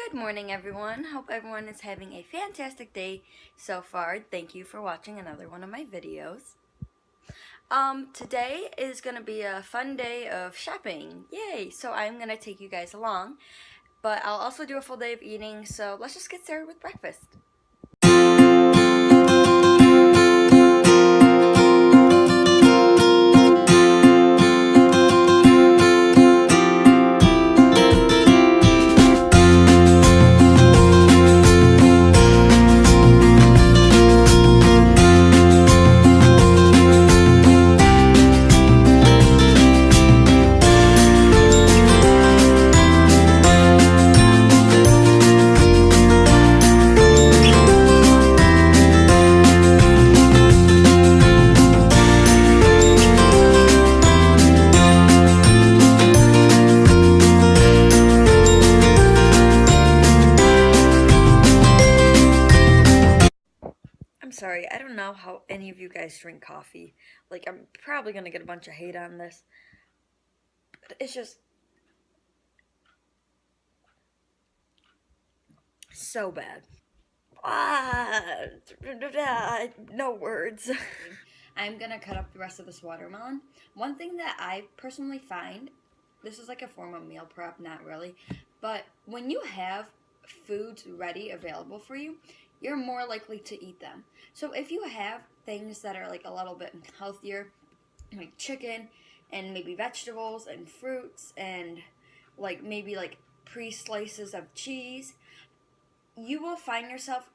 Good morning, everyone. Hope everyone is having a fantastic day so far. Thank you for watching another one of my videos. Today is going to be a fun day of shopping. Yay! So I'm going to take you guys along, but I'll also do a full day of eating, so let's just get started with breakfast. I'm sorry, I don't know how any of you guys drink coffee. Like, I'm probably gonna get a bunch of hate on this, but it's just so bad. No words. I'm gonna cut up the rest of this watermelon. One thing that I personally find, this is like a form of meal prep, not really, but when you have foods ready available for you, you're more likely to eat them. So if you have things that are like a little bit healthier, like chicken and maybe vegetables and fruits and like maybe like pre-slices of cheese, you will find yourself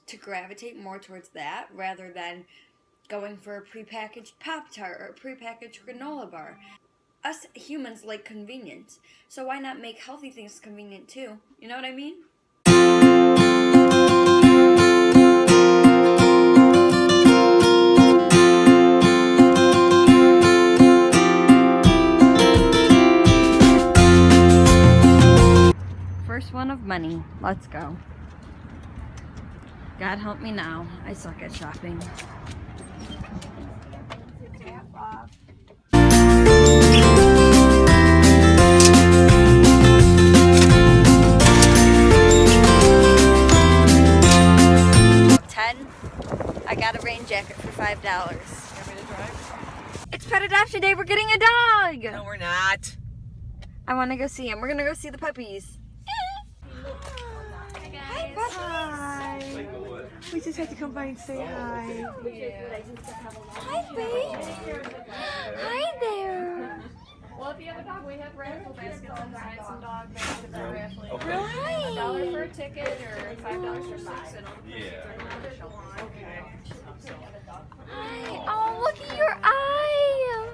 to gravitate more towards that rather than going for a prepackaged Pop-Tart or a prepackaged granola bar. Us humans like convenience, so why not make healthy things convenient too? You know what I mean? First one of money. Let's go. God help me now. I suck at shopping. I got a rain jacket for $5. You want me to drive? It's pet adoption day. We're getting a dog. No, we're not. I want to go see him. We're gonna go see the puppies. Hi, Hi. we just had to come by and say hi. Hi, babe. Hi there. Well, if you have a dog, we have raffle baskets inside, some dog bags if they're raffling. Hi. $1 for a ticket or $5 for 6, and Hi. Oh, look at your eye.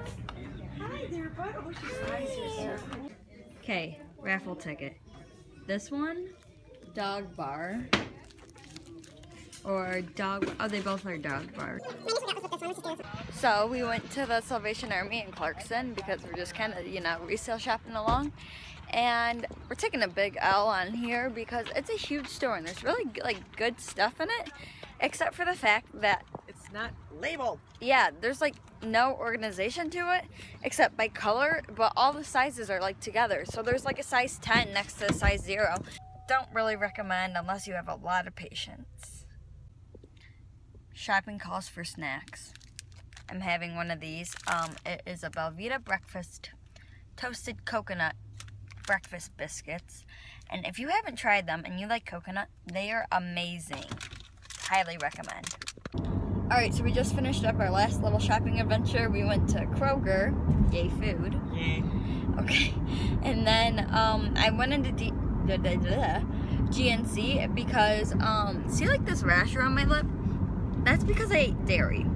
Hi there, bud. Oh, she's nice. Here. Okay, raffle ticket. This one, dog bar. Or dog, oh, they both are dog bar. So we went to the Salvation Army in Clarkson because we're just kind of, resale shopping along. And we're taking a big L on here because it's a huge store and there's really good stuff in it. Except for the fact that It's not labeled. yeah, there's no organization to it except by color, but all the sizes are together. So there's a size 10 next to a size 0. Don't really recommend unless you have a lot of patience. Shopping calls for snacks. I'm having one of these. It is a Belvita breakfast toasted coconut breakfast biscuits. And if you haven't tried them and you like coconut, they are amazing. Highly recommend. Alright, so we just finished up our last little shopping adventure. We went to Kroger. Yay, food. Yeah. Okay. And then I went into GNC because, see this rash around my lip? That's because I ate dairy.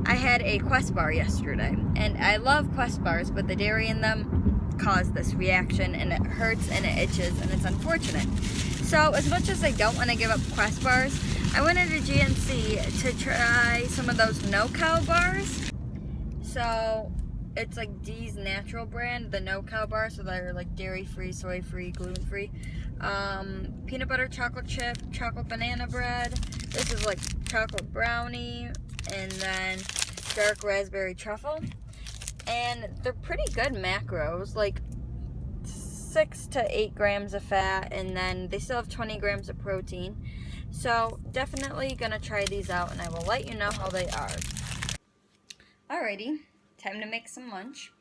I had a Quest bar yesterday, and I love Quest bars, but the dairy in them caused this reaction, and it hurts and it itches, and it's unfortunate. So as much as I don't want to give up Quest bars, I went into GNC to try some of those No Cow bars. So it's Dee's Natural brand, the No Cow bar, so they're dairy-free, soy-free, gluten-free. Peanut butter chocolate chip, chocolate banana bread. This is chocolate brownie, and then dark raspberry truffle. And they're pretty good macros, 6 to 8 grams of fat, and then they still have 20 grams of protein. So definitely gonna try these out, and I will let you know how they are. Alrighty, time to make some lunch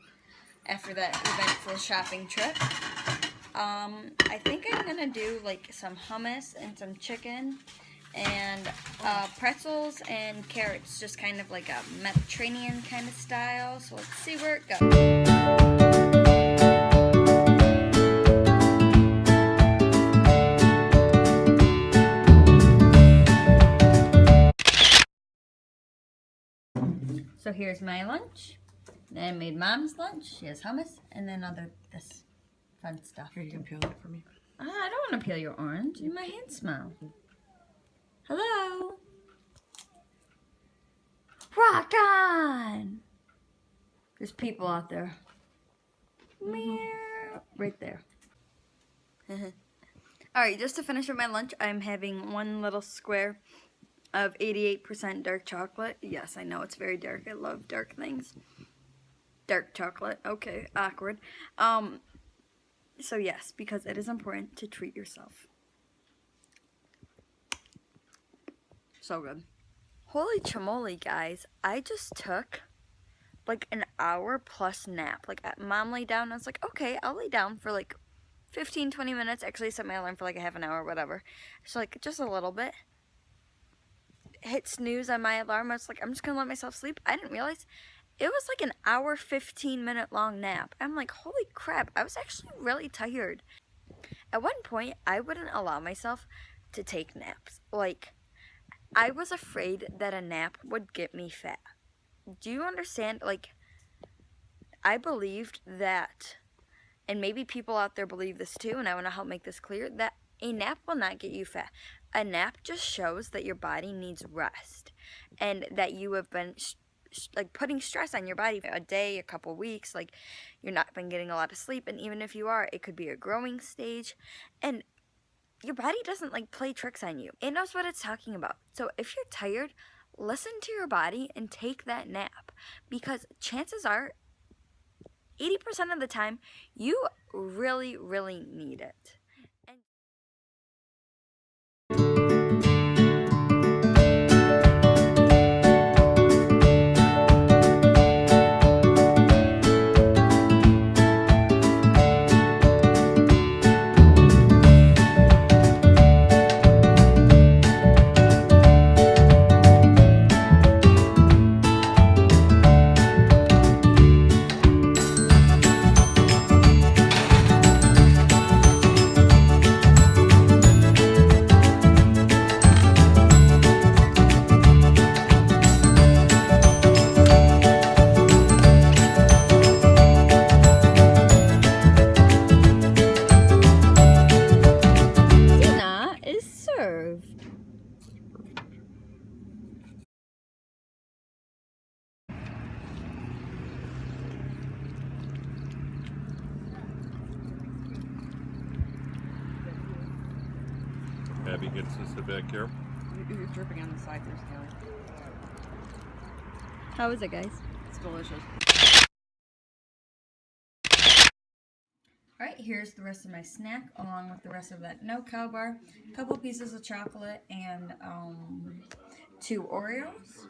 after that eventful shopping trip. I think I'm gonna do like some hummus and some chicken and pretzels and carrots, just kind of like a Mediterranean kind of style. So let's see where it goes. So here's my lunch. Then I made Mom's lunch. She has hummus and then this fun stuff. Here, you can peel that for me. I don't want to peel your orange. My hands smell. Hello. Rock on. There's people out there. Meow. Right there. Alright, just to finish up my lunch, I'm having one little square of 88% dark chocolate. Yes, I know it's very dark. I love dark things. Dark chocolate. Okay, awkward. So yes, because it is important to treat yourself. So good. Holy chamoli, guys. I just took like an hour plus nap. Like Mom laid down, I was like, okay, I'll lay down for like 15-20 minutes. Actually, I set my alarm for like a half an hour or whatever. So like just a little bit. Hit snooze on my alarm. I was like, I'm just gonna let myself sleep. I didn't realize it was like an hour 15-minute long nap. I'm like, holy crap, I was actually really tired. At one point, I wouldn't allow myself to take naps. Like, I was afraid that a nap would get me fat. Do you understand? Like, I believed that, and maybe people out there believe this too, and I want to help make this clear, that a nap will not get you fat. A nap just shows that your body needs rest and that you have been like putting stress on your body a day, a couple weeks, like you're not been getting a lot of sleep, and even if you are, it could be a growing stage, and your body doesn't like play tricks on you. It knows what it's talking about. So if you're tired, listen to your body and take that nap, because chances are 80% of the time you really, really need it. Abby gets to sit back here. You're dripping on the side there, Skylar. How is it, guys? It's delicious. Alright, here's the rest of my snack along with the rest of that no-cow bar, a couple pieces of chocolate, and 2 Oreos.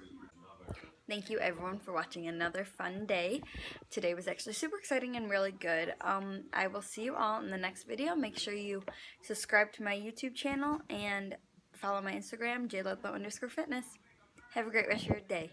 Thank you everyone for watching another fun day. Today was actually super exciting and really good. I will see you all in the next video. Make sure you subscribe to my YouTube channel and follow my Instagram, jludlow_fitness. Have a great rest of your day.